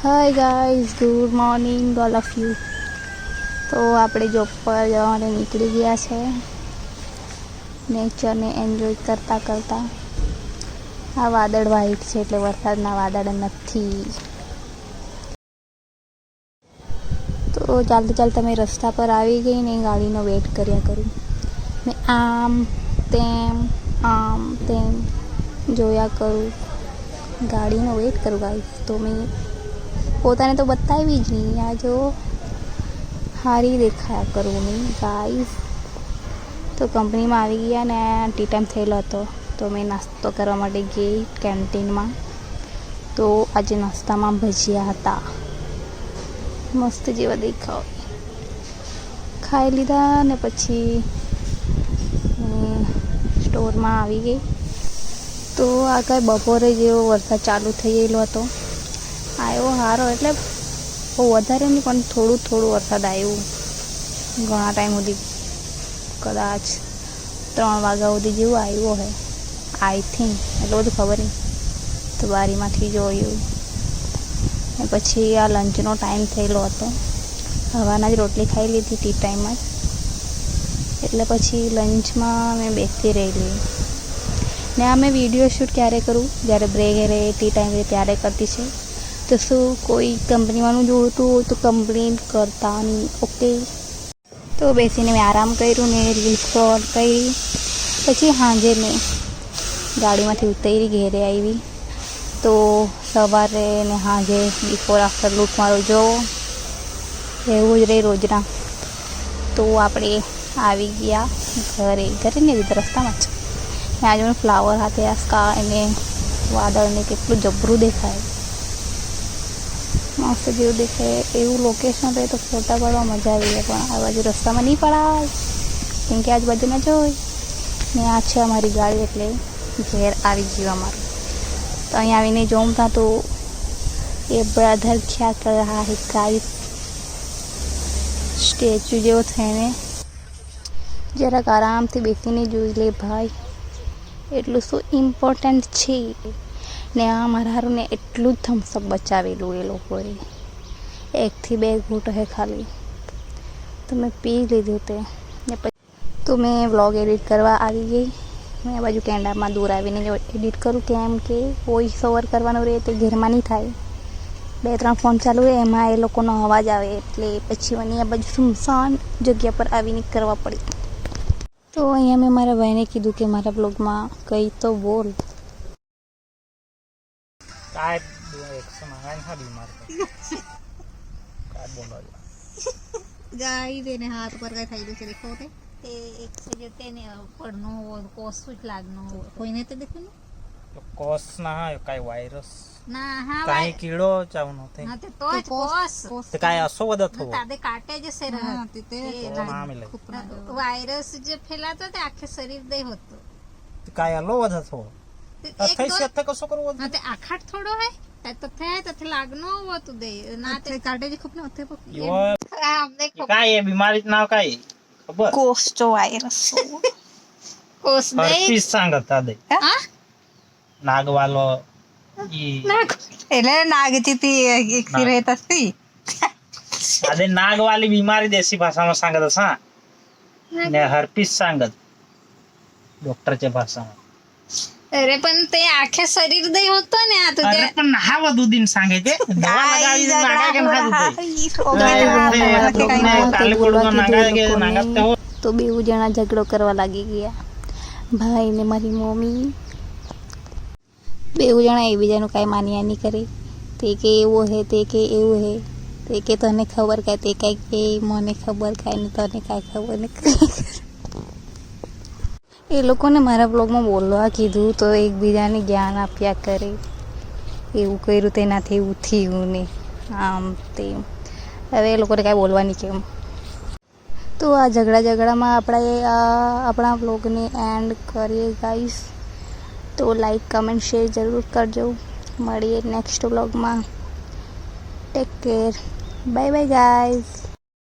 Hi guys, good morning all of you. તો આપણે job પર જવા માટે નીકળી ગયા છે, નેચરને એન્જોય કરતાં કરતાં. આ વાદળ વ્હાઈટ છે એટલે વરસાદના વાદળ નથી. તો ચાલતા ચાલતા મેં રસ્તા પર આવી ગઈ ને ગાડીનો વેઇટ કર્યા કરું. મેં આમ તેમ જોયા કરું, ગાડીનો વેઇટ કરું ગાઈઝ. તો મેં પોતાને તો બતાવી જ નહીં, આ જો હારી દેખાયા કરું મેં ગાઈઝ. તો કંપનીમાં આવી ગયા ને ટી ટાઈમ થયેલો હતો, તો મેં નાસ્તો કરવા માટે ગઈ કેન્ટીનમાં. તો આજે નાસ્તામાં ભજીયા હતા, મસ્ત જેવા દેખાવ. ખાઈ લીધા ને પછી સ્ટોરમાં આવી ગઈ. તો આ કાંઈ બપોરે જેવો વરસાદ ચાલુ થઈ ગયેલો હતો, આવ્યો સારો, એટલે બહુ વધારે નહીં પણ થોડું થોડું વરસાદ આવ્યું. ઘણા ટાઈમ સુધી, કદાચ 3 વાગ્યા સુધી જેવું આવ્યું હોય, આઈ થિંક, એટલું બધું ખબર નહીં. તો બારીમાંથી જોયું ને પછી આ લંચનો ટાઈમ થયેલો હતો. હવાના જ રોટલી ખાઈ લીધી ટી ટાઈમમાં જ, એટલે પછી લંચમાં મેં બેસી રહેલી. ને આ મેં વિડીયો શૂટ ક્યારે કરું, જ્યારે બ્રેક રહે ટી ટાઈમ રહે ત્યારે કરતી છે. તો શું કોઈ કંપનીમાંનું જોતું હોય તો કમ્પ્લેન કરતા નહીં, ઓકે. તો બેસીને મેં આરામ કર્યું ને રીલ્સ સ્ક્રોલ કરી. પછી સાંજે મેં ગાડીમાંથી ઉતરી ઘેરે આવી. તો સવારે ને સાંજે બિફોર આફ્ટર લુક મારો જોવો, એવું જ રહે રોજના. તો આપણે આવી ગયા ઘરે ને રસ્તામાં જ. ને આજે મને ફ્લાવર હાથે આ સ્કાય અને વાદળને કેટલું જબરું દેખાય, મસ્ત જેવું દેખાય. એવું લોકેશન રહે તો ફોટા પાડવા મજા આવી જાય, પણ આ બાજુ રસ્તામાં નહીં પડાય કેમ કે આજુબાજુમાં જોઈ ને આ છે અમારી ગાડી, એટલે ઘેર આવી ગયું અમારું. તો અહીંયા આવીને જોઉં ત્યાં તો એ બ્રધર ક્યાં કર રહા હે ગાઈસ, સ્ટેચ્યુ જેવો થઈને જરાક આરામથી બેસીને જોઈ લે ભાઈ, એટલું શું ઇમ્પોર્ટન્ટ છે. ને આ મારા હારું ને એટલું જ થમ્સઅપ બચાવેલું એ લોકોએ, 1 થી 2 ઘૂંટ હે ખાલી, તો મેં પી લીધું તે. ને પછી તો મેં વ્લોગ એડિટ કરવા આવી ગઈ. મેં આ બાજુ કેન્ડામાં દૂર આવીને જો એડિટ કરું, કેમ કે વોઇસ ઓવર કરવાનું રહે તે ઘરમાં નહીં થાય. 2-3 ફોન ચાલુ હોય એમાં એ લોકોનો અવાજ આવે, એટલે પછી મને આ બાજુ સુમસાન જગ્યા પર આવીને કરવા પડી. તો અહીંયા મેં મારા ભાઈને કીધું કે મારા બ્લોગમાં કંઈ તો બોલ. ગાઈ દેને હાથ પર કઈ થયેલું છે દેખો તે એક છે જે તેને પડનો કોસ જ લાગનો કોઈને તો દેખો ને કોસ ના કાઈ વાયરસ ના હા કાઈ કીડો ચાવનો તે ના તે તો કોસ તે કાઈ અસો વદત હો તાદે કાટે જે શરીર તે વાયરસ જે ફેલાતો તે આખે શરીર દે હોતો તે કાઈ અલો વદત હો અથઈ સે અથે કસો કરવો ના તે આખાટ થોડો હે તો થાય તો લાગનો હોતું દે ના તે કાટે જે ખપને ઓથે પકી આમ દેખો કાઈ એ બીમારી ના કાઈ ખબર કોસ જો વાયરસ કોસ દે હર્પીસ सांगता दे હા નાગવાલો ઈ એટલે નાગચીતી એક થી રહેતા હતી આદે નાગવાલી બીમારી દેશી ભાષામાં सांगत हा ને હર્પીસ सांगत ડોક્ટरच्या ભાષામાં. અરે પણ તે આખે શરીર દે હોતો ને આ તો અરે પણ હા વધુ દિન सांगे છે દવા લગાવી નાગા કે નાગા હો. તો બેઉ જણા ઝઘડો કરવા લાગી ગયા, ભાઈ ને મારી મમ્મી. બેઉ જણા એકબીજાનું કાંઈ માન્યા નહીં કરે. તે કે એવો હે, તે કે એવું હે, તે કે તને ખબર કાંઈ, તે કાંઈ કે મને ખબર કાંઈ ને તને કાંઈ ખબર ને. એ લોકોને મારા બ્લોગમાં બોલવા કીધું તો એકબીજાને જ્ઞાન આપ્યા કરે, એવું કર્યું તેનાથી એવું થયું ને આમ તેમ. હવે એ લોકોને કાંઈ બોલવા નહીં કેમ. તો આ ઝઘડામાં આપણે આપણા બ્લોગને એન્ડ કરીએ ગાઈસ. તો લાઈક કમેન્ટ શેર જરૂર કરજો. મળીએ નેક્સ્ટ બ્લોગમાં. Take care, bye bye guys.